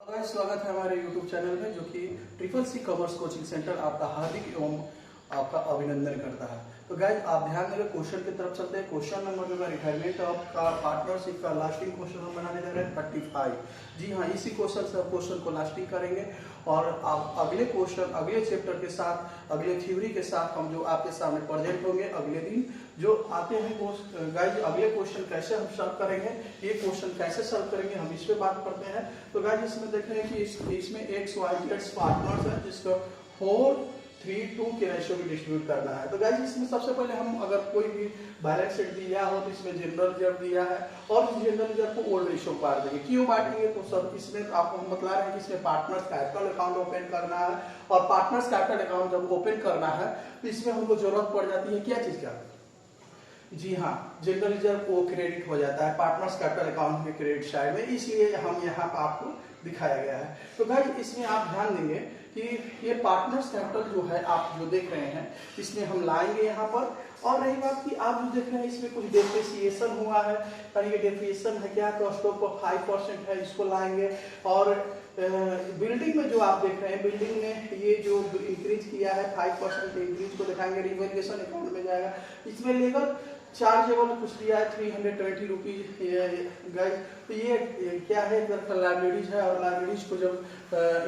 स्वागत है हमारे YouTube चैनल में, जो कि triple C commerce coaching centre आपका हार्दिक एवं आपका अभिनंदन करता है। तो गाइस आप ध्यान देंगे, क्वेश्चन की तरफ चलते हैं। क्वेश्चन नंबर जो है रिटायरमेंट ऑफ का पार्टनरशिप का लास्टिंग क्वेश्चन हम बनाने जा रहे हैं 35। जी हाँ, इसी क्वेश्चन को लास्टिंग करेंगे और आप अगले क्वेश्चन अगले चैप्टर के साथ अगले थ्योरी के साथ हम जो आपके सामने प्रेजेंट होंगे अगले दिन जो आते हैं वो गाइज अगले क्वेश्चन कैसे हम सॉल्व करेंगे, ये क्वेश्चन कैसे सॉल्व करेंगे हम इस पे बात करते हैं। तो गाइज इसमें देख रहे हैं कि इसमें एक्स वाई जेड पार्टनर्स है जिसको 4:3:2 के रेशियो में डिस्ट्रीब्यूट करना है। तो गाइज इसमें सबसे पहले हम अगर कोई भी बैलेंस शीट दिया हो तो इसमें जनरल रिजर्व दिया है और इस जनरल रिजर्व को ओल्ड रेशियो बांट देंगे। क्यों बांटेंगे? तो सब इसमें आपको हम बता रहे हैं कि इसमें पार्टनर्स कैपिटल अकाउंट ओपन करना है और पार्टनर्स कैपिटल अकाउंट जब ओपन करना है तो इसमें हमको जरूरत पड़ जाती है क्या चीज का? जी हाँ, जनरल रिजर्व को क्रेडिट हो जाता है पार्टनर्स कैपिटल अकाउंट के क्रेडिट साइड में, इसलिए हम यहाँ पर आपको दिखाया गया है। तो गाइस इसमें आप ध्यान देंगे कि ये पार्टनर्स कैपिटल जो है आप जो देख रहे हैं इसमें हम लाएंगे यहाँ पर। और रही बात कि आप जो देख रहे हैं इसमें कुछ डेप्रिसिएशन हुआ है, यानी कि डेप्रिसिएशन है क्या? तो स्टॉक पर 5% है, इसको लाएंगे। और बिल्डिंग में जो आप देख रहे हैं, बिल्डिंग में ये जो इंक्रीज किया है 5% इंक्रीज को दिखाएंगे, रिवैल्यूएशन अकाउंट में जाएगा। इसमें लीगल चार्जेबल कुछ दिया है 320 रुपीज गाइस। तो ये क्या है? लाइबिलिटीज है और लाइबिलिटीज को जब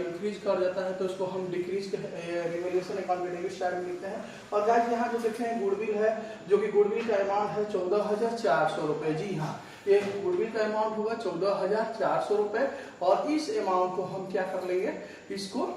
इंक्रीज कर जाता है तो उसको हम डिक्रीज रिवैल्यूएशन अकाउंट में डेबिट साइड में लिखते हैं। और गाइस यहाँ जो देख रहे हैं गुडविल है, जो कि गुडविल का अमाउंट है 14,400 रुपए। जी हाँ, ये गुडविल का अमाउंट होगा 14,400 रुपए। और इस अमाउंट को हम क्या कर लेंगे, इसको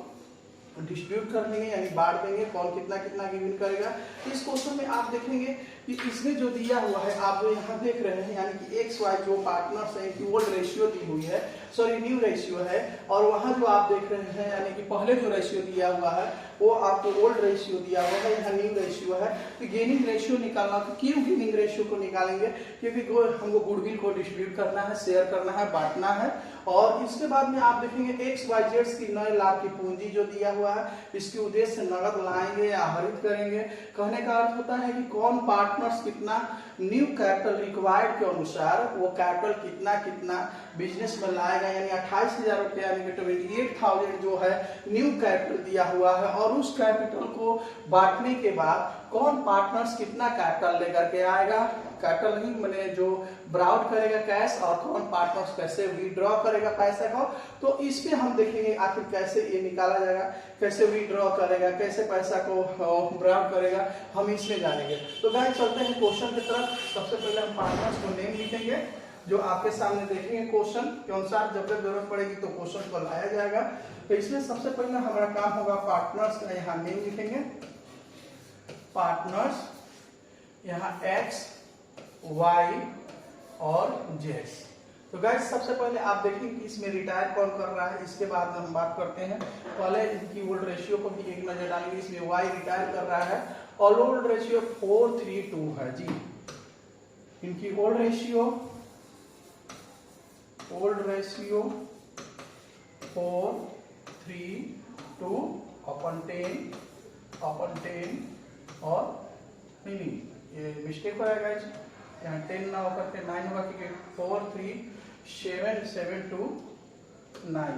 डिस्ट्रीब्यूट कर लेंगे, यानी बांट देंगे। कौन कितना कितना गिवन करेगा। इस क्वेश्चन में आप देखेंगे कि इसमें जो दिया हुआ है आप जो यहाँ देख रहे हैं, यानी कि एक्स वाई जो पार्टनर्स है कि ओल्ड रेशियो दी हुई है, सॉरी न्यू रेशियो है। और वहाँ जो आप देख रहे हैं यानी कि पहले जो रेशियो दिया हुआ है वो आपको ओल्ड रेशियो दिया हुआ है, यहाँ न्यू रेशियो है। तो गेनिंग रेशियो निकालना, तो क्यों गेनिंग रेशियो को निकालेंगे? क्योंकि हमको गुडविल को डिस्ट्रीब्यूट करना है, शेयर करना है, बांटना है। और इसके बाद में आप देखेंगे एक्स वाई जेड की 9 लाख की पूंजी जो दिया हुआ है, इसके उद्देश्य से नगद लाएंगे या आहरित करेंगे। कहने का अर्थ होता है कि कौन पार्टनर्स कितना न्यू कैपिटल रिक्वायर्ड के अनुसार वो कैपिटल कितना कितना बिजनेस में लाएगा, यानी 28,000 रुपया यानी कि 28,000 जो है न्यू कैपिटल दिया हुआ है। और उस कैपिटल को बांटने के बाद कौन पार्टनर्स कितना कैपिटल लेकर के आएगा, कैपिटल नहीं मैंने जो ब्राउट करेगा कैश, और कौन पार्टनर्स कैसे विड्रॉ करेगा पैसे को। तो इस पे हम देखेंगे आखिर कैसे ये निकाला जाएगा, कैसे विड्रॉ करेगा, कैसे पैसा को ब्राउट करेगा, हम इसमें जानेंगे। तो गाइस चलते हैं क्वेश्चन की तरफ। सबसे पहले हम पार्टनर्स को नेम लिखेंगे जो आपके सामने देखेंगे क्वेश्चन के अनुसार। जब जब जरूरत पड़ेगी तो क्वेश्चन को लाया जाएगा। तो इसमें सबसे पहले हमारा काम होगा पार्टनर्स का यहाँ नेम लिखेंगे, पार्टनर्स, यहाँ एक्स वाई और जेड। तो गाइस सबसे पहले आप देखेंगे कि इसमें रिटायर कौन कर रहा है, इसके बाद में हम बात करते हैं। पहले इनकी ओल्ड रेशियो को भी एक नजर डालेंगे। इसमें वाई रिटायर कर रहा है और ओल्ड रेशियो 4:3:2 है। जी, इनकी ओल्ड रेशियो 4:3:2/10 और नहीं ये मिस्टेक हो जाएगा, यहाँ 10 ना होकर के 9 होगा क्योंकि 4:3:7:7:2:9,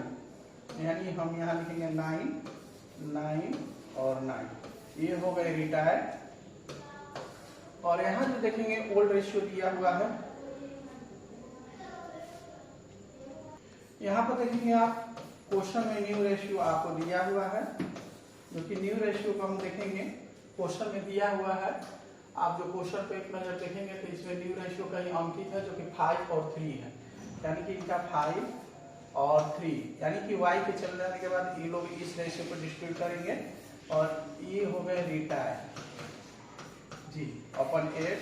यानी हम यहाँ लिखेंगे 9 9 और 9। ये हो गए रिटायर। और यहाँ जो देखेंगे ओल्ड रेशियो दिया हुआ है, यहाँ पर देखेंगे आप क्वेश्चन में न्यू रेशियो आपको दिया हुआ है, जो कि न्यू रेशियो को हम देखेंगे क्वेश्चन में दिया हुआ है। आप जो क्वेश्चन पे एक नजर देखेंगे तो इसमें न्यू रेशियो कहीं अंकित है जो कि 5 और 3 है, यानी कि इनका 5 और 3, यानी कि y के चल जाने के बाद ये लोग इस रेशियो को डिस्ट्रीब्यूट करेंगे। और ये हो गए रिटायर जी, अपन 8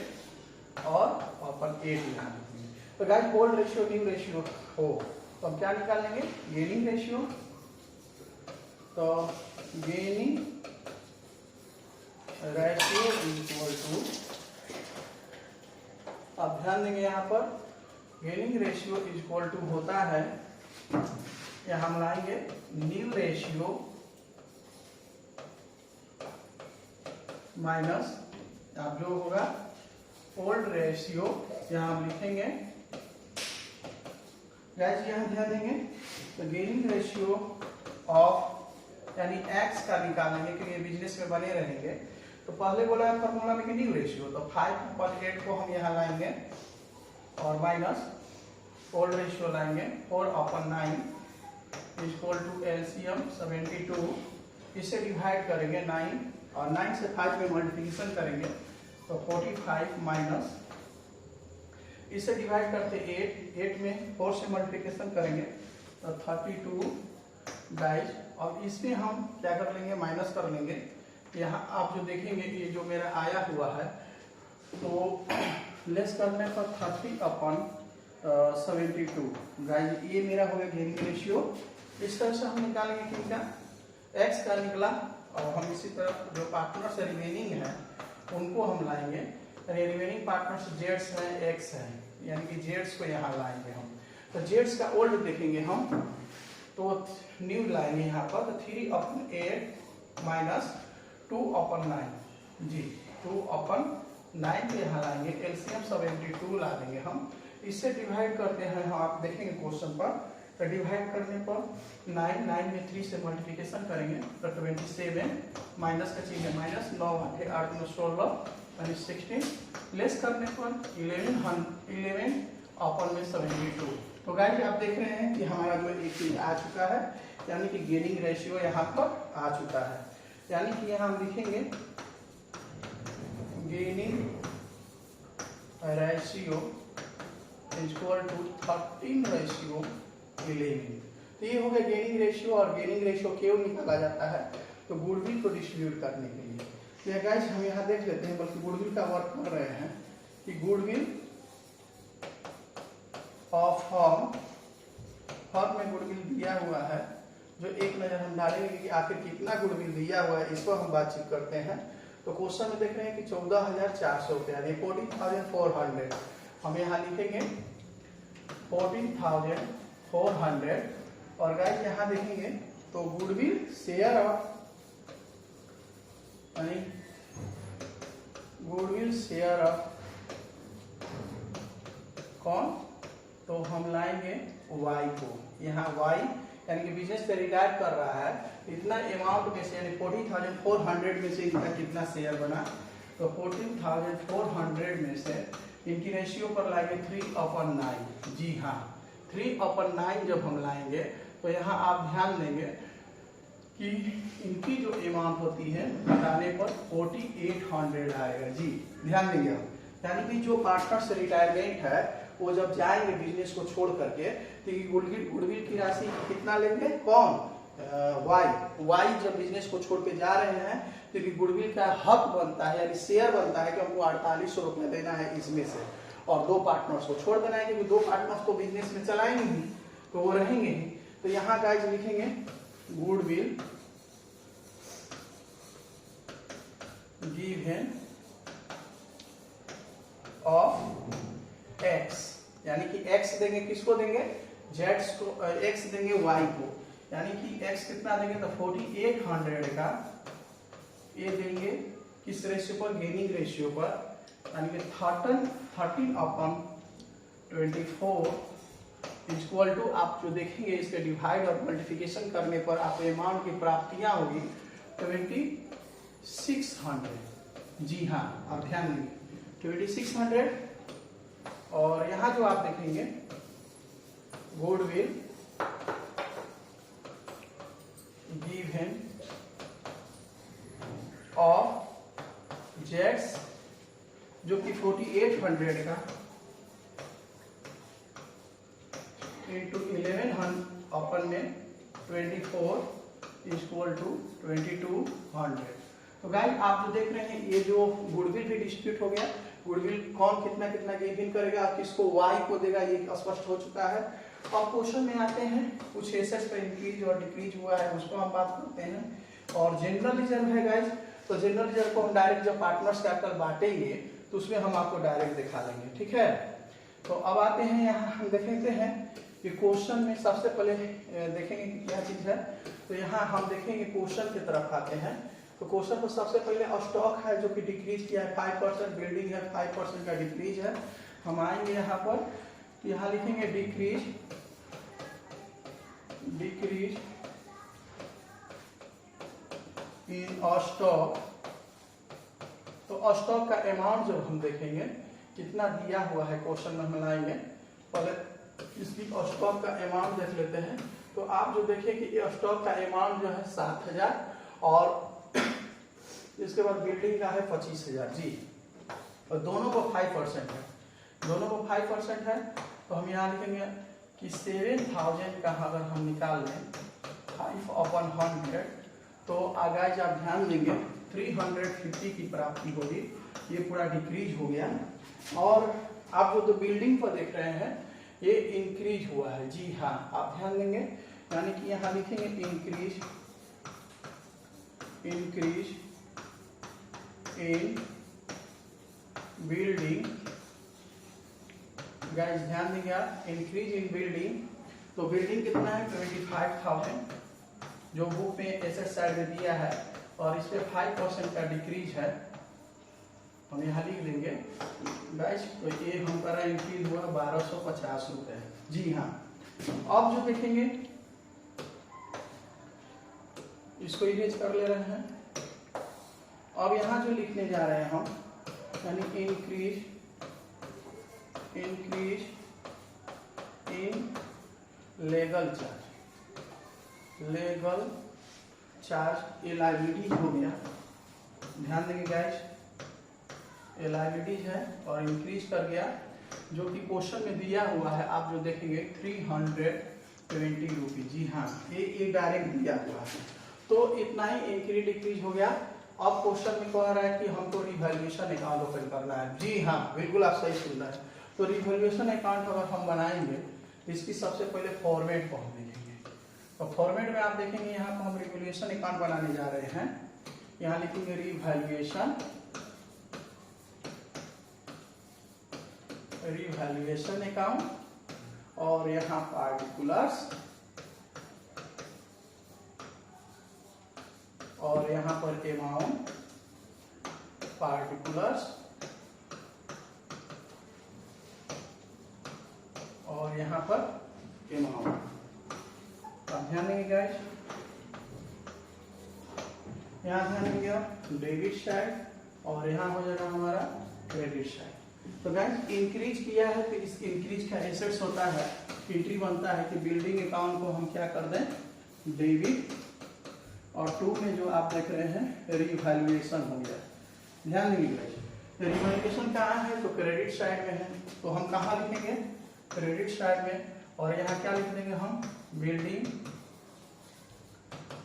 और अपन 8 यहाँ लिखेंगे। तो guys old ratio new ratio हो तो हम क्या निकाल लेंगे? Gaining ratio. तो गेनिंग रेशियो इक्वल टू, अब ध्यान देंगे यहाँ पर गेनिंग रेशियो इक्वल टू होता है, यहाँ हम लाएंगे न्यू रेशियो माइनस अब जो होगा ओल्ड रेशियो, यहाँ हम लिखेंगे। गाइस यहाँ ध्यान देंगे तो गेनिंग रेशियो ऑफ यानी एक्स का निकालेंगे क्योंकि ये बिजनेस में बने रहेंगे। तो पहले बोला है फॉर्मूला में गेनिंग रेशियो, तो 5/8 को हम यहाँ लाएंगे और माइनस ओल्ड रेशियो लाएंगे 4/9 इक्वल टू एलसीएम 72। इसे डिवाइड करेंगे 9 और 9 से 5 में मल्टीप्लिकेशन करेंगे तो 45 माइनस इसे डिवाइड करते 8 में 4 से मल्टीप्लिकेशन करेंगे तो 32 गाइज। और इसमें हम क्या कर लेंगे, माइनस कर लेंगे। यहाँ आप जो देखेंगे ये जो मेरा आया हुआ है तो लेस करने पर 30/72 गाइज, ये मेरा हो गया गेनिंग रेशियो। इस तरह से हम निकालेंगे किनका, एक्स का निकला। और हम इसी तरह जो पार्टनर्स रिमेनिंग है उनको हम लाएंगे। रिमेनिंग पार्टनर्स जेड्स हैं, एक्स है, यानी कि जेड्स को यहाँ लाएंगे हम। तो जेड्स का ओल्ड देखेंगे हम तो न्यू लाएंगे यहाँ पर, तो 3/8 माइनस 2/9 जी 2/9 को यहाँ लाएंगे। एलसीएम 72 ला देंगे हम। इससे डिवाइड करते हैं हम, आप देखेंगे क्वेश्चन पर, तो डिवाइड करने पर 9 में 3 से मल्टीप्लिकेशन करेंगे तो 27 माइनस का चिन्ह माइनस 9 8 में 16 यानी 16 लेस करने पर 11/72। तो गाइस आप देख रहे हैं कि हमारा जो एक चीज आ चुका है, यानी कि गेनिंग रेशियो यहाँ पर आ चुका है। यानी कि यहाँ हम लिखेंगे गेनिंग रेशियो इक्वल टू 13/11। तो ये हो गया गेनिंग रेशियो। और गेनिंग रेशियो क्यों निकाला जाता है, तो गुडविल को डिस्ट्रीब्यूट करने के लिए। तो गाइस हम यहाँ देख लेते हैं, बल्कि गुडविल का वर्क कर रहे हैं कि गुडविल ऑफ फर्म में गुडविल दिया हुआ है, जो एक नजर हम डालेंगे कि आखिर कितना गुडविल दिया हुआ है, इसको हम बातचीत करते हैं। तो क्वेश्चन में देख रहे हैं कि 14,400 रुपया, 14,400। हम यहाँ लिखेंगे 14,400। और गाइस यहाँ देखेंगे तो गुडविल शेयर ऑफ यानी गुडविल शेयर ऑफ कौन, तो हम लाएंगे वाई को। यहाँ वाई यानी कि बिजनेस से रिटायर कर रहा है, इतना अमाउंट में से यानी 40,400 में से इनका कितना शेयर बना, तो 14,400 में से इनकी रेशियो पर लाएंगे 3/9। जी हाँ 3/9 जब हम लाएंगे तो यहाँ आप ध्यान देंगे कि इनकी जो अमाउंट होती है घटाने पर 4800 आएगा। जी ध्यान देंगे आप, यानी कि जो पार्टनर्स रिटायरमेंट है वो जब जाएंगे बिजनेस को छोड़ करके तो गुडविल की राशि कितना लेंगे, कौन, वाई जब बिजनेस को छोड़ के जा रहे हैं तो गुडविल का हक बनता है यानी शेयर बनता है कि हमको 4800 रुपया देना है इसमें से, और 2 पार्टनर्स को छोड़ देना है क्योंकि 2 पार्टनर्स को बिजनेस में चलाएंगे ही तो वो रहेंगे ही। तो यहाँ गाइस लिखेंगे गुडविल गिवन ऑफ एक्स, यानी कि एक्स देंगे किसको देंगे, जेड्स को, एक्स देंगे वाई को। यानी कि एक्स कितना देंगे तो 4800 का ये देंगे किस रेशियो पर, गेनिंग रेशियो पर, यानी कि 13/24 इक्वल टू, आप जो देखेंगे इसके डिवाइड और मल्टीप्लिकेशन करने पर आप अमाउंट की प्राप्तियां होगी 2600। जी हाँ आप ध्यान देंगे 2600। और यहाँ जो आप देखेंगे गुडविल गिवन ऑफ जेड्स जो कि 4800 का इंटू 11 अपन में 24 इक्वल टू 2200। तो गाइस आप जो देख रहे हैं ये जो गुडविल भी डिस्ट्रीब्यूट हो गया, गुडविल कौन कितना कितना गिवन करेगा, किसको वाई को देगा, ये स्पष्ट हो चुका है। अब क्वेश्चन में आते हैं कुछ एसेट्स का इंक्रीज और डिक्रीज हुआ है उसको हम बात करते हैं। और जनरल रिजर्व है गाइस, तो जनरल रिजर्व को हम डायरेक्ट जब पार्टनर्स कैपिटल बांटेंगे तो उसमें हम आपको डायरेक्ट दिखा देंगे, ठीक है। तो अब आते हैं यहाँ हम देखेंगे हैं कि क्वेश्चन में सबसे पहले देखेंगे कि क्या चीज है। तो यहाँ हम देखेंगे क्वेश्चन की तरफ आते हैं। तो क्वेश्चन को सबसे पहले स्टॉक है जो कि डिक्रीज किया है 5%, बिल्डिंग है 5% का डिक्रीज है। हम आएंगे यहाँ पर, यहाँ लिखेंगे डिक्रीज डिक्रीज इन स्टॉक, तो स्टॉक का अमाउंट जब हम देखेंगे कितना दिया हुआ है क्वेश्चन में हम लाएंगे, पहले इसकी स्टॉक का अमाउंट देख लेते हैं। तो आप जो देखें कि स्टॉक का अमाउंट जो है 7,000 और इसके बाद बिल्डिंग का है 25,000 जी, और दोनों को 5% है, दोनों को 5% है। तो हम यहाँ लिखेंगे कि 7,000 का अगर हम निकाल लें 5/100, तो गाइस आप ध्यान देंगे 350 की प्राप्ति होगी, ये पूरा डिक्रीज हो गया। और आप जो तो बिल्डिंग पर देख रहे हैं ये इंक्रीज हुआ है जी हाँ, आप ध्यान देंगे, यानी कि यहाँ लिखेंगे इंक्रीज इन बिल्डिंग। गाइस ध्यान देंगे आप, इंक्रीज इन बिल्डिंग, तो बिल्डिंग कितना है 25,000 जो बुक में ऐसे साइड में दिया है, और इस पे 5% का डिक्रीज है, हम यहाँ लिख देंगे गाइस। तो ये हमारा इंक्रीज हुआ 1250 रुपए जी हाँ। अब जो देखेंगे इसको इरेज कर ले रहे हैं। अब यहाँ जो लिखने जा रहे हैं हम, यानी इंक्रीज इन लीगल चार्ज, ये लायबिलिटीज हो गया, ध्यान देंगे गाइस, ये लायबिलिटीज है और इंक्रीज कर गया, जो कि क्वेश्चन में दिया हुआ है, आप जो देखेंगे 320 रुपीज जी हाँ, ये डायरेक्ट दिया हुआ है। तो इतना ही इंक्रीज डिक्रीज हो गया। अब क्वेश्चन में कह रहा है कि हमको रिवैल्यूएशन अकाउंट ओपन करना है जी हाँ, बिल्कुल आप सही सुन रहे हैं। तो रिवैल्यूएशन अकाउंट अगर हम बनाएंगे तो इसकी सबसे पहले फॉर्मेट को हम देखेंगे। तो फॉर्मेट में आप देखेंगे यहाँ पर हम रिवैल्यूएशन अकाउंट बनाने जा रहे हैं, यहाँ लिखेंगे रिवैल्यूएशन अकाउंट, और यहाँ पार्टिकुलर्स, और यहाँ पर अमाउंट पार्टिकुलर्स, और यहाँ पर अमाउंट। अब ध्यान देंगे गाइस, यहाँ ध्यान देंगे आप डेबिट साइड, और यहाँ हो जाएगा हमारा क्रेडिट साइड। तो गाइस इंक्रीज किया है तो इस इंक्रीज का एसेट्स होता है, एंट्री बनता है कि बिल्डिंग अकाउंट को हम क्या कर दें डेबिट, और 2 में जो आप देख रहे हैं रिवैल्यूएशन हो गया। ध्यान देंगे गाइस, रिवैल्यूएशन कहाँ है तो क्रेडिट साइड में है, तो हम कहाँ लिखेंगे क्रेडिट साइड में, और यहाँ क्या लिख देंगे हम बिल्डिंग,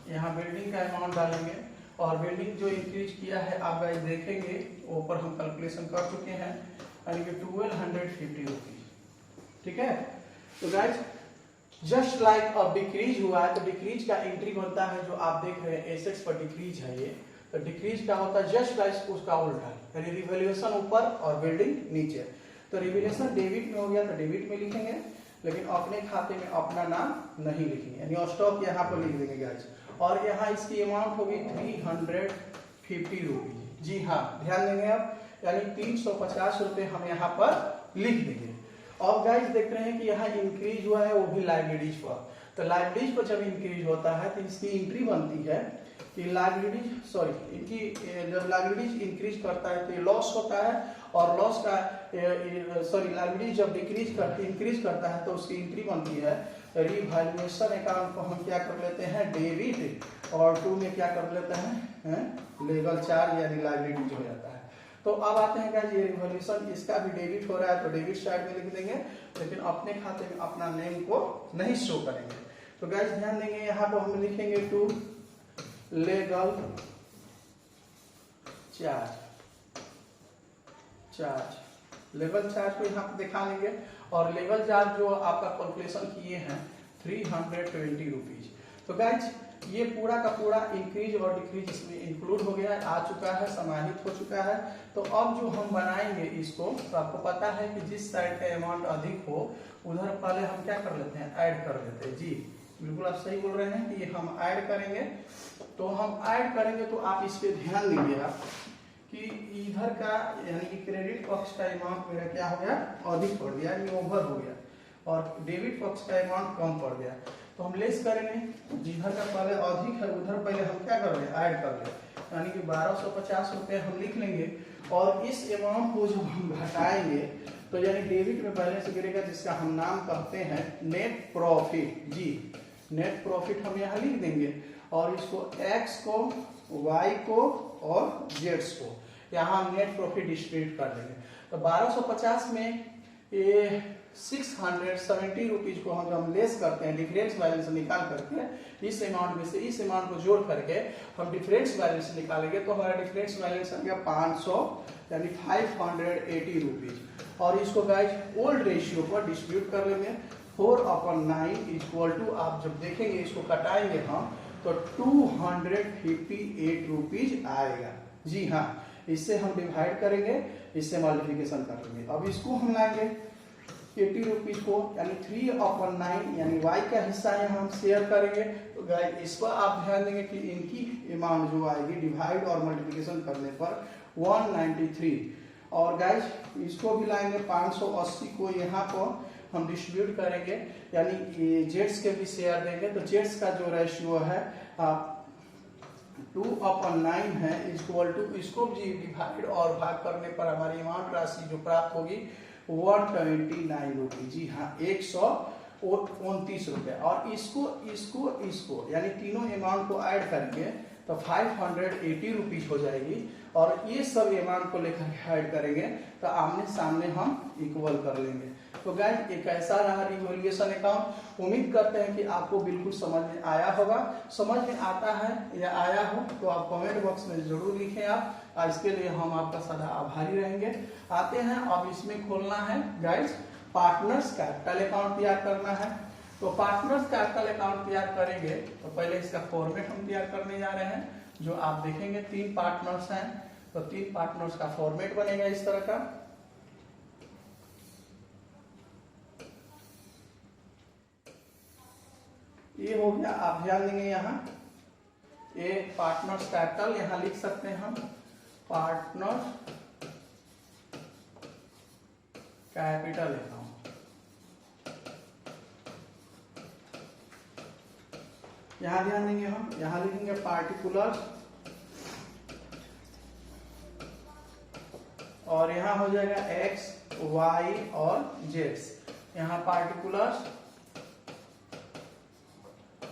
यहाँ बिल्डिंग का अमाउंट डालेंगे, और बिल्डिंग जो इंक्रीज किया है आप गाइस देखेंगे ऊपर हम कैलकुलेशन कर चुके हैं, यानी कि 1250 रुपीज, ठीक है। तो गाइस जस्ट लाइक अब डिक्रीज हुआ है, तो डिक्रीज का एंट्री बनता है, जो आप देख रहे हैं एसेट्स पर डिक्रीज है ये, तो डिक्रीज का होता है जस्ट लाइक उसका उल्टा, यानी रिवैल्यूएशन ऊपर और बिल्डिंग नीचे। तो रिवैल्यूएशन डेबिट में हो गया तो डेबिट में लिखेंगे, लेकिन अपने खाते में अपना नाम नहीं लिखेंगे, यानी स्टॉक यहाँ पर लिख देंगे गाइस, और यहाँ इसकी अमाउंट होगी 350 रुपीज जी हाँ, ध्यान देंगे आप, यानी 350 रुपए हम यहाँ पर लिख देंगे। अब गाइस देख रहे हैं कि यहाँ इंक्रीज हुआ है वो भी लायबिलिटीज पर, तो लायबिलिटीज पर जब इंक्रीज होता है तो इसकी एंट्री बनती है कि लायबिलिटीज इनकी जब लायबिलिटीज इंक्रीज करता है तो ये लॉस होता है, और लॉस का लायबिलिटीज जब इंक्रीज करता है तो उसकी एंट्री बनती है रिवैल्यूएशन अकाउंट को हम क्या कर लेते हैं डेबिट, और 2 में क्या कर लेते हैं लीगल चार्ज यानी लायबिलिटीज हो जाता है। तो अब आते हैं गाइस ये रिवैल्यूएशन, इसका भी डेबिट हो रहा है तो डेबिट साइड में लिख देंगे, लेकिन अपने खाते में अपना नेम को नहीं शो करेंगे। तो गाइस ध्यान देंगे यहाँ पर हम लिखेंगे to legal charge, legal charge को यहाँ पे दिखा लेंगे, और लीगल चार्ज जो आपका कैलकुलेशन किए हैं 320 रुपीज। तो गाइस ये पूरा का पूरा इंक्रीज और डिक्रीज इसमें इंक्लूड हो गया है, आ चुका है, समाहित हो चुका है। तो अब जो हम बनाएंगे इसको, तो आपको पता है कि जिस साइड का अमाउंट अधिक हो उधर पहले हम क्या कर लेते हैं ऐड कर देते हैं जी, बिल्कुल आप सही बोल रहे हैं कि ये हम ऐड करेंगे। तो हम ऐड करेंगे तो आप इस पे ध्यान दीजिएगा कि इधर का यानी कि क्रेडिट पक्ष का अमाउंट मेरा क्या हो गया अधिक पड़ गया, यानी ओवर हो गया, और डेबिट पक्ष का अमाउंट कम पड़ गया। तो हम लेस करेंगे, जिधर का पहले अधिक है उधर पहले हम क्या कर रहे हैं, ऐड कर रहे हैं, यानी कि 1250 रुपये हम लिख लेंगे। और इस अमाउंट को जब हम घटाएंगे तो यानी डेबिट में बैलेंस गिरेगा, जिसका हम नाम कहते हैं नेट प्रॉफिट। जी, नेट प्रॉफिट हम यहाँ लिख देंगे और इसको एक्स को, वाई को और जेड्स को यहाँ हम नेट प्रॉफिट डिस्ट्रीब्यूट कर देंगे। तो 1250 में ये 670 रुपीज को हम लेस करते हैं, डिफरेंस बैलेंस निकाल करके इस अमाउंट में से इस अमाउंट को जोड़ करके हम डिफरेंस बैलेंस निकालेंगे, तो हमारा डिफरेंस बैलेंस आ गया 500 यानी 580 रुपीज। और इसको गाइज ओल्ड रेशियो पर डिस्ट्रीब्यूट कर लेंगे। 4/9 इक्वल टू, आप जब देखेंगे इसको कटाएंगे हम तो 258 रुपीज आएगा। जी हाँ, इससे हम डिवाइड करेंगे, इससे मल्टीप्लिकेशन कर लेंगे। अब इसको हम लाएंगे 80 रुपीज को, यानी 3/9 यानी y का हिस्सा यहाँ हम शेयर करेंगे। तो गाइस इस पर आप ध्यान देंगे कि इनकी अमाउंट जो आएगी डिवाइड और मल्टीप्लिकेशन करने पर 193। और गाइस इसको भी लाएंगे 580 को यहाँ पर हम डिस्ट्रीब्यूट करेंगे, यानी जेड्स के भी शेयर देंगे। तो जेड्स का जो रेशियो है 2/9 है इक्वल टू, इसको भी डिवाइड और भाग करने पर हमारी अमाउंट राशि जो प्राप्त होगी 129 रुपीज। जी हाँ, 129 रुपये। और इसको यानी तीनों अमाउंट को ऐड करके तो 580 रुपीज हो जाएगी। और ये सब अमाउंट को लेकर ऐड करेंगे तो आमने सामने हम इक्वल कर लेंगे। तो गाइस एक ऐसा रहा रिवैल्यूएशन अकाउंट। उम्मीद करते हैं कि आपको बिल्कुल समझ में आया होगा। समझ में आता है या आया हो तो आप कमेंट बॉक्स में जरूर लिखें। आप इसके लिए हम आपका सदा आभारी रहेंगे। आते हैं, अब इसमें खोलना है गाइस पार्टनर्स कैपिटल अकाउंट तैयार करना है। तो पार्टनर्स कैपिटल अकाउंट तैयार करेंगे तो पहले इसका फॉर्मेट हम तैयार करने जा रहे हैं। जो आप देखेंगे 3 पार्टनर्स हैं, तो 3 पार्टनर्स का फॉर्मेट बनेगा इस तरह का। ये हो गया, आप ध्यान देंगे यहाँ ये पार्टनर्स कैपिटल यहाँ लिख सकते हैं हम, पार्टनर्स कैपिटल अकाउंट। यहां ध्यान देंगे हम, यहां लिखेंगे पार्टिकुलर्स और यहां हो जाएगा एक्स, वाई और जेड्स। यहां पार्टिकुलर्स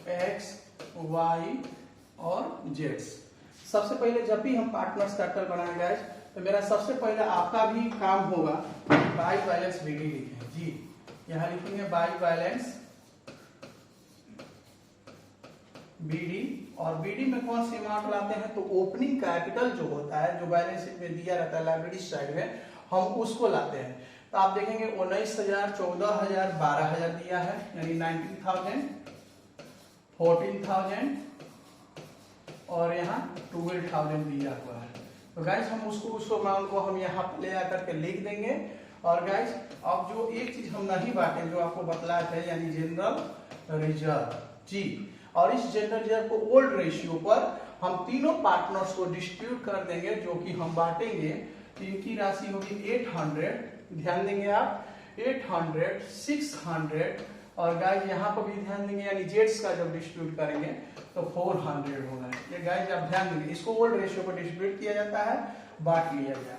एक्स, वाई और जेड्स। सबसे पहले जब भी हम पार्टनर्स कैपिटल बनाएंगे तो मेरा सबसे पहले आपका भी काम होगा बाई बैलेंस बीडी लिखें। जी, यहां लिखेंगे बाई बैलेंस बीडी। और बीडी में कौन सी अमाउंट लाते हैं, तो ओपनिंग कैपिटल जो होता है, जो बैलेंस शीट में दिया रहता है लायबिलिटी साइड में, हम उसको लाते हैं। तो आप देखेंगे 19,000, 14,000, 12,000 दिया है, यानी 19,000, 14,000 और यहाँ 12,000 दिया हुआ है। तो गाइस हम उसको अमाउंट को हम यहाँ ले आकर के लिख देंगे। और गाइस अब जो एक चीज हम नहीं बांटे, जो आपको बतलाए थे, यानी जनरल रिजर्व। जी, और इस जनरल रिजर्व को ओल्ड रेशियो पर हम तीनों पार्टनर्स को डिस्ट्रीब्यूट कर देंगे, जो कि हम बांटेंगे। इनकी राशि होगी 800, ध्यान देंगे आप, 800, 600 और गाइस यहाँ पर भी ध्यान देंगे, यानी जेड्स का जब डिस्ट्रीब्यूट करेंगे तो 400 होगा। ये गाइस आप ध्यान देंगे, इसको ओल्ड रेशियो पर डिस्ट्रीब्यूट किया जाता है, बांट लिया गया।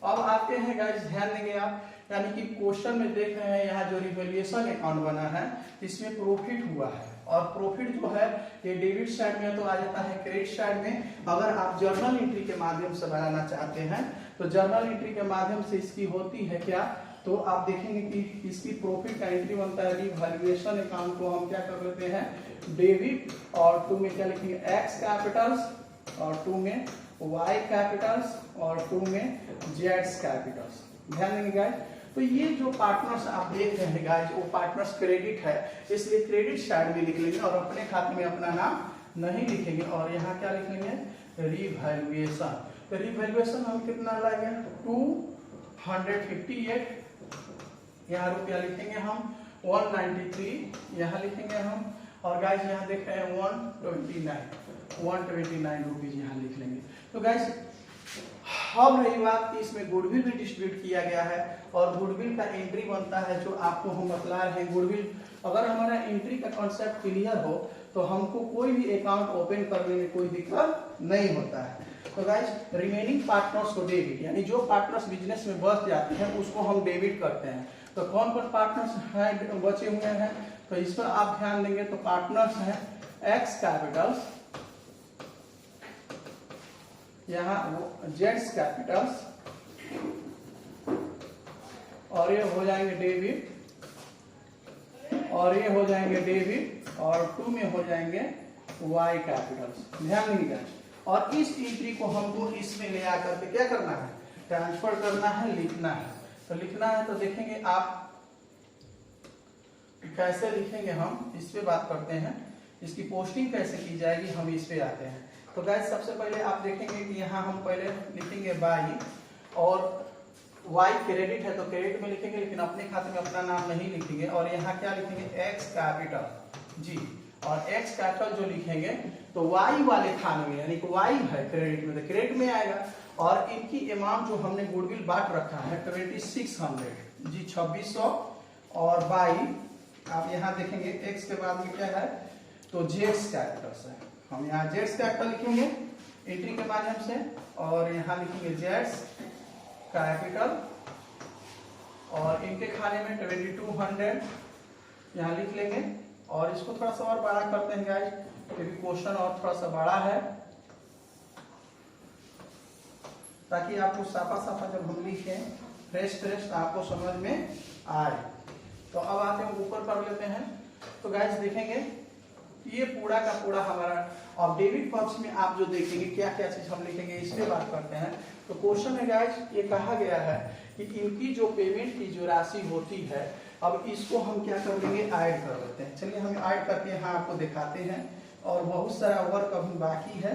अब आते हैं गाइस, ध्यान देंगे आप, यानी कि क्वेश्चन में देख रहे हैं यहाँ जो रिवैल्यूएशन अकाउंट बना है इसमें प्रॉफिट हुआ है। और प्रॉफिट जो है ये डेबिट साइड में तो आ जाता है क्रेडिट साइड में। अगर आप जर्नल एंट्री के माध्यम से बनाना चाहते हैं तो जर्नल एंट्री के माध्यम से इसकी होती है क्या, तो आप देखेंगे कि इसकी प्रॉफिट का एंट्री बनता है रिवैल्यूएशन अकाउंट को हम क्या कर लेते हैं डेबिट, और 2 में क्या लिखेंगे एक्स कैपिटल्स और 2 में वाई कैपिटल्स और 2 में जेड्स कैपिटल्स। ध्यान देंगे गाइस। तो ये जो पार्टनर्स आप देख रहे हैं गाइस, वो पार्टनर्स क्रेडिट है, इसलिए क्रेडिट साइड में लिख लेंगे और अपने खाते में अपना नाम नहीं लिखेंगे। और यहाँ क्या लिखेंगे रिवैल्यूएशन। तो रिवैल्यूएशन हम कितना लाएंगे 258, यहाँ रुपया लिखेंगे हम 193, यहाँ लिखेंगे हम। और गाइस यहाँ देख रहे हैं 129 रुपीज यहाँ लिख लेंगे। तो गाइस अब रही बात कि इसमें गुडविल भी डिस्ट्रीब्यूट किया गया है और गुडविल का एंट्री बनता है जो आपको हम बतला रहे हैं। गुडविल अगर हमारा एंट्री का कॉन्सेप्ट क्लियर हो तो हमको कोई भी अकाउंट ओपन करने में कोई दिक्कत नहीं होता है। तो गाइस रिमेनिंग पार्टनर्स को डेबिट, यानी जो पार्टनर्स बिजनेस में बच जाते हैं उसको हम डेबिट करते हैं। तो कौन कौन पार्टनर्स हैं बचे हुए हैं, तो इस पर आप ध्यान देंगे तो पार्टनर्स हैं एक्स कैपिटल्स, यहाँ जेड्स कैपिटल्स, और ये हो जाएंगे डेबिट, और ये हो जाएंगे डेबिट, और 2 में हो जाएंगे वाई कैपिटल्स। ध्यान देंगे। और इस एंट्री को हमको इसमें ले आकर के क्या करना है, ट्रांसफर करना है, लिखना है। तो लिखना है तो देखेंगे आप कैसे लिखेंगे, हम इस पे बात करते हैं। इसकी पोस्टिंग कैसे की जाएगी हम इस पे आते हैं। तो गाइस सबसे पहले आप देखेंगे कि यहाँ हम पहले लिखेंगे बाई, और वाई क्रेडिट है तो क्रेडिट में लिखेंगे, लेकिन अपने खाते में अपना नाम नहीं लिखेंगे। और यहाँ क्या लिखेंगे, एक्स कैपिटल जी, और एक्स कैपिटल जो लिखेंगे तो वाई वाले खाने में, यानी कि वाई है क्रेडिट में तो क्रेडिट में आएगा। और इनकी अमाउंट जो हमने गुडविल बांट रखा है 2600 जी, 2600, और बाई आप यहाँ देखेंगे एक्स के बाद में क्या है तो जेड्स कैपिटल है। हम यहाँ जेड्स कैपिटल लिखेंगे एंट्री के माध्यम से, और यहाँ लिखेंगे जेड्स कैपिटल, और इनके खाने में 2200 यहाँ लिख लेंगे। और इसको थोड़ा सा और बड़ा करते हैं गाइस, क्योंकि क्वेश्चन और थोड़ा सा बड़ा है, ताकि आपको साफा साफा जब हम लिखें फ्रेश आपको समझ में आए। तो अब आते हैं ऊपर कर लेते हैं। तो गाइस देखेंगे ये पूरा का पूरा हमारा, और डेबिट पक्ष में आप जो देखेंगे क्या क्या चीज हम लिखेंगे इस पे बात करते हैं। तो क्वेश्चन में गाइस ये कहा गया है कि इनकी जो पेमेंट की जो राशि होती है, अब इसको हम क्या कर लेंगे, ऐड कर लेते हैं। चलिए हम ऐड करके यहाँ आपको दिखाते हैं। और बहुत सारा वर्क अभी बाकी है।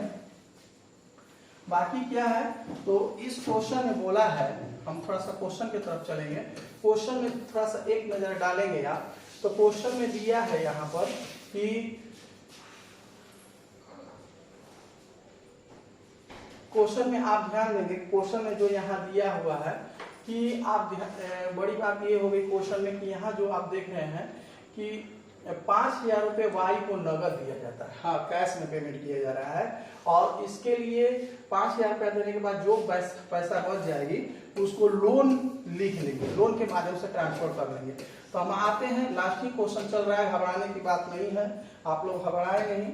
बाकी क्या है, तो इस क्वेश्चन में बोला है, हम थोड़ा सा क्वेश्चन की तरफ चलेंगे। क्वेश्चन में थोड़ा सा एक नजर डालेंगे आप, तो क्वेश्चन में दिया है यहाँ पर कि क्वेश्चन में आप ध्यान देंगे, क्वेश्चन में जो यहाँ दिया हुआ है कि आप बड़ी बात ये हो गई क्वेश्चन में कि यहाँ जो आप देख रहे हैं कि 5000 रुपये वाई को नगद दिया जाता है, हाँ कैश में पेमेंट किया जा रहा है। और इसके लिए 5000 रुपया देने के बाद जो पैसा बच जाएगी उसको लोन लिख लेंगे, लोन के माध्यम से ट्रांसफर कर लेंगे। तो हम आते हैं, लास्ट ही क्वेश्चन चल रहा है, घबराने की बात नहीं है, आप लोग घबराए नहीं,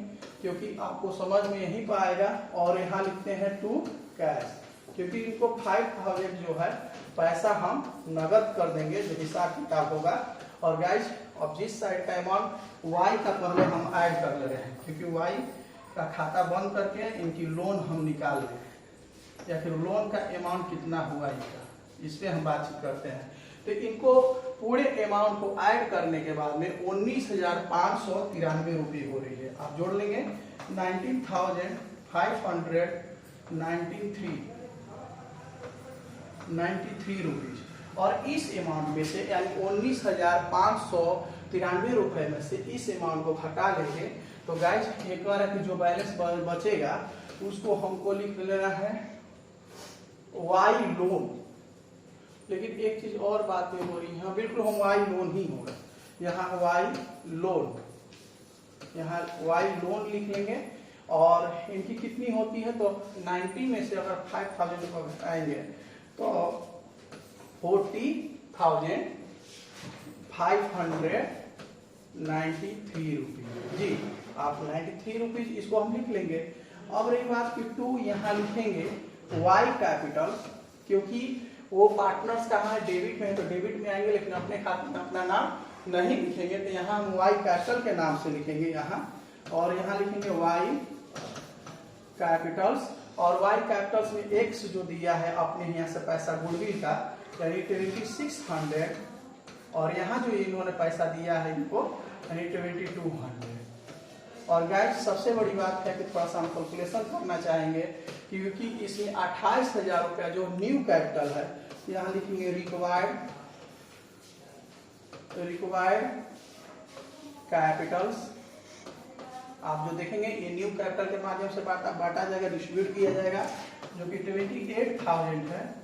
क्योंकि आपको समझ में यही पाएगा। और यहाँ लिखते हैं टू कैश, क्योंकि इनको 5000 जो है पैसा हम नगद कर देंगे, जो हिसाब किताब होगा। और गाइस अब जिस साइड का अमाउंट वाई का पहले हम ऐड कर ले रहे हैं, क्योंकि वाई का खाता बंद करके इनकी लोन हम निकाल लें, या फिर लोन का अमाउंट कितना हुआ इनका, इस पे हम बातचीत करते हैं। तो इनको पूरे अमाउंट को ऐड करने के बाद में 19,593 रुपये हो रही है। आप जोड़ लेंगे 19,593 रुपीज। और इस अमाउंट में से यानी 19,593 रुपए में से इस अमाउंट को घटा लेंगे। तो गाइस एक बार कि जो बैलेंस बचेगा उसको हमको लिख लेना है वाई लोन। लेकिन एक चीज और बात में हो रही है, बिल्कुल हम वाई लोन ही होगा, यहाँ वाई लोन, यहाँ वाई लोन लिख लेंगे। और इनकी कितनी होती है, तो 90 में से अगर 5000 रुपये घटाएंगे तो 40,593 रुपीज जी। आप 93 रुपीज इसको हम लिख लेंगे। अब रही बात कि 2 यहाँ लिखेंगे वाई कैपिटल, क्योंकि वो पार्टनर्स कहाँ है, डेबिट में है, तो डेबिट में आएंगे, लेकिन अपने खाते में अपना नाम नहीं लिखेंगे। तो यहाँ हम वाई कैपिटल के नाम से लिखेंगे यहाँ, और यहाँ लिखेंगे वाई कैपिटल्स। और वाई कैपिटल्स में एक्स जो दिया है अपने यहाँ से पैसा गुडविल का, यानी 2600, और यहाँ जो इन्होंने पैसा दिया है इनको यानी 2200। और गाइस सबसे बड़ी बात है कि थोड़ा सा हम कैलकुलेशन करना चाहेंगे, क्योंकि इसमें 28,000 रुपया जो न्यू कैपिटल है, यहाँ लिखेंगे रिक्वायर्ड कैपिटल्स आप जो देखेंगे ये न्यू कैपिटल के माध्यम से बांटा जाएगा, डिस्ट्रीब्यूट किया जाएगा, जो कि 28,000 है।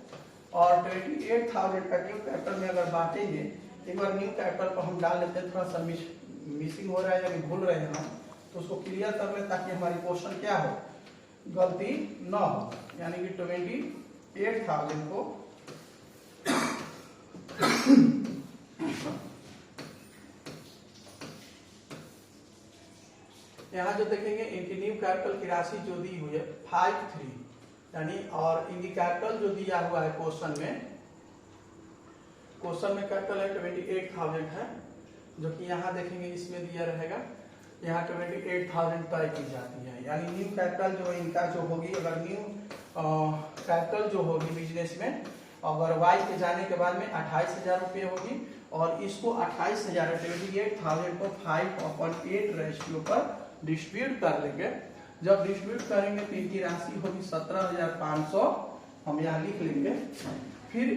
और 28,000 का न्यू कैपिटल में अगर बांटेंगे, एक बार न्यू कैपिटल को हम डाल लेते हैं, थोड़ा सा मिसिंग हो रहा है या भूल रहे हैं हम, तो उसको क्लियर कर लें ताकि हमारी क्वेश्चन क्या हो, गलती न हो। यानी कि 28,000 को यहाँ जो देखेंगे इनकी न्यू कैपिटल की राशि जो दी हुई है 53, यानी और इनकी कैपिटल जो दिया हुआ है क्वेश्चन में कैपिटल है 28,000 है, जो कि यहाँ देखेंगे इसमें दिया रहेगा, यहाँ 28,000 तय की जाती है। यानी न्यू कैपिटल जो इनका जो होगी, अगर न्यू कैपिटल जो होगी बिजनेस में, अगर वाई के जाने के बाद में 28,000 रुपये होगी, और इसको 28,000 28,000 को 5/8 रेशियो पर डिस्ट्रीब्यूट कर लेंगे। जब डिस्ट्रीब्यूट करेंगे तो इनकी राशि होगी 17,500, हम यहाँ लिख लेंगे। फिर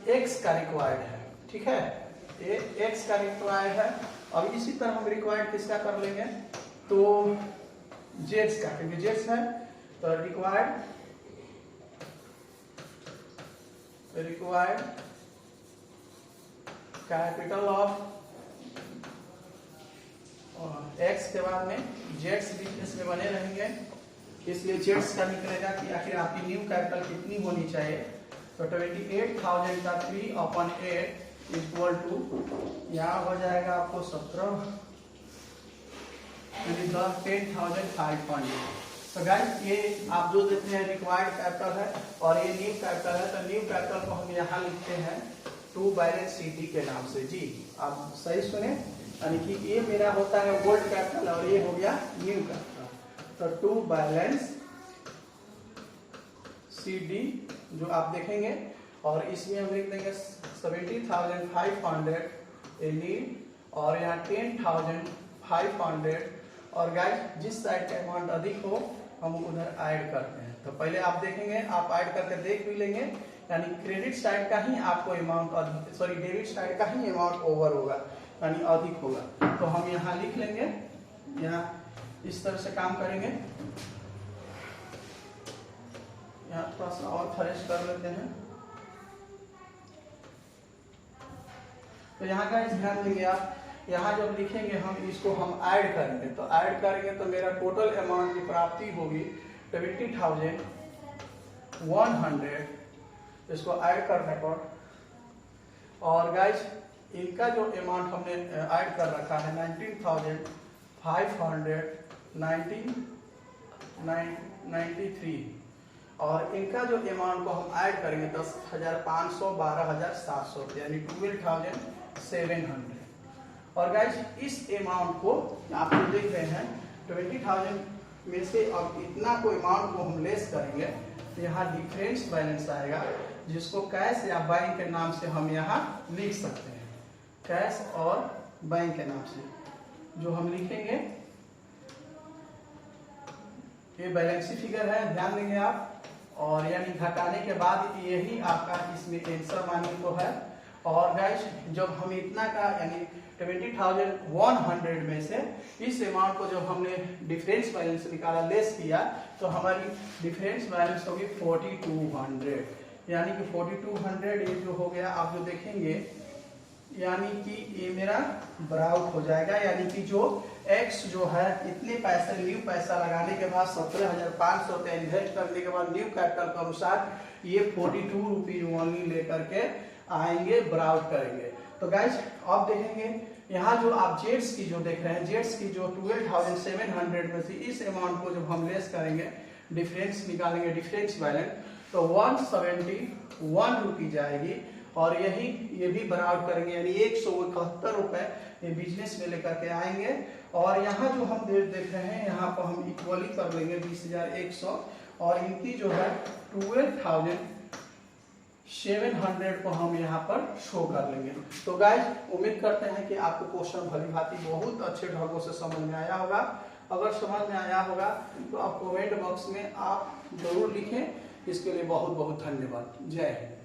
एक्स का रिक्वायर्ड है, ठीक है, ये एक्स का रिक्वायर्ड है। अब इसी तरह हम रिक्वायर्ड किसका कर लेंगे, तो जेड्स का, क्योंकि जेड्स है तो रिक्वायर्ड कैपिटल ऑफ एक्स के बाद में जेड्स बिजनेस में बने रहेंगे, इसलिए जेड्स का निकलेगा कि आखिर आपकी न्यू कैपिटल कितनी होनी चाहिए। तो 28,000 का 3/8 इक्वल टू यहाँ हो जाएगा आपको 17, 10,500। तो गाइस ये आप जो देखते हैं रिक्वायर्ड कैपिटल है और ये न्यू कैपिटल है, तो न्यू कैपिटल को हम यहाँ लिखते हैं टू बैलेंस सीडी के नाम से। जी आप सही सुने, यानी कि ये मेरा होता है ओल्ड कैपिटल और ये हो गया न्यू कैपिटल। तो टू बैलेंस सीडी जो आप देखेंगे, और इसमें हम लिख देंगे 70,500 नीड, और यहाँ 10,500। और गाइस जिस साइड का अमाउंट अधिक हो हम उधर ऐड करते हैं। तो पहले आप देखेंगे, आप ऐड करके देख भी लेंगे, यानी क्रेडिट साइड का ही आपको अमाउंट अधिक, सॉरी डेबिट साइड का ही अमाउंट ओवर होगा, यानी अधिक होगा। तो हम यहाँ लिख लेंगे, यहाँ इस तरह से काम करेंगे। यहाँ थोड़ा सा और फ्रेश कर लेते हैं। तो यहाँ का ध्यान देंगे आप, यहाँ जब लिखेंगे हम इसको हम ऐड करेंगे, तो ऐड करेंगे तो मेरा टोटल अमाउंट की प्राप्ति होगी 20,100। इसको ऐड करने पर, और गाइस इनका जो अमाउंट हमने ऐड कर रखा है 19,593, और इनका जो अमाउंट को हम ऐड करेंगे 10,500, 12,700, यानी 12,700। और गाइस इस अमाउंट को आप जो देख रहे हैं 20,000 में से अब इतना को अमाउंट को हम लेस करेंगे, तो यहाँ डिफरेंस बैलेंस आएगा, जिसको कैश या बैंक के नाम से हम यहाँ लिख सकते हैं। कैश और बैंक के नाम से जो हम लिखेंगे, ये बैलेंस फिगर है, ध्यान देंगे आप। और यानी घटाने के बाद यही आपका इसमें आंसर मानिए तो है। और गाइस जब हम इतना का यानी 20,100 में से इस अमाउंट को जब हमने डिफरेंस बैलेंस निकाला, लेस किया, तो हमारी डिफरेंस बैलेंस होगी 4,200, यानी कि 4,200 ये जो हो गया, आप जो देखेंगे यानी कि ये मेरा ब्राउट हो जाएगा, यानी कि जो एक्स जो है इतने पैसे न्यू पैसा लगाने के बाद 17,500 रुपया इन्वेस्ट करने के बाद न्यू कैपिटल के अनुसार ये 42 रुपीज ओनली लेकर के आएंगे, ब्राउट करेंगे। तो गाइस आप देखेंगे यहाँ जो आप जेड्स की जो देख रहे हैं, जेड्स की जो 12,700 में से इस अमाउंट को जब हम लेस करेंगे, डिफरेंस निकालेंगे, डिफरेंस बैलेंस, तो 171 रुपीज आएगी। और यही ये भी बराबर करेंगे, यानी 171 रुपए ये बिजनेस में लेकर के आएंगे। और यहाँ जो हम देख रहे हैं, यहाँ पर हम इक्वली कर लेंगे 20,100, और इनकी जो है 12,700 को हम यहाँ पर शो कर लेंगे। तो गाइस उम्मीद करते हैं कि आपको क्वेश्चन भली भांति बहुत अच्छे ढंगों से समझ में आया होगा। अगर समझ में आया होगा तो आप कमेंट बॉक्स में आप जरूर लिखें। इसके लिए बहुत बहुत धन्यवाद। जय हिंद।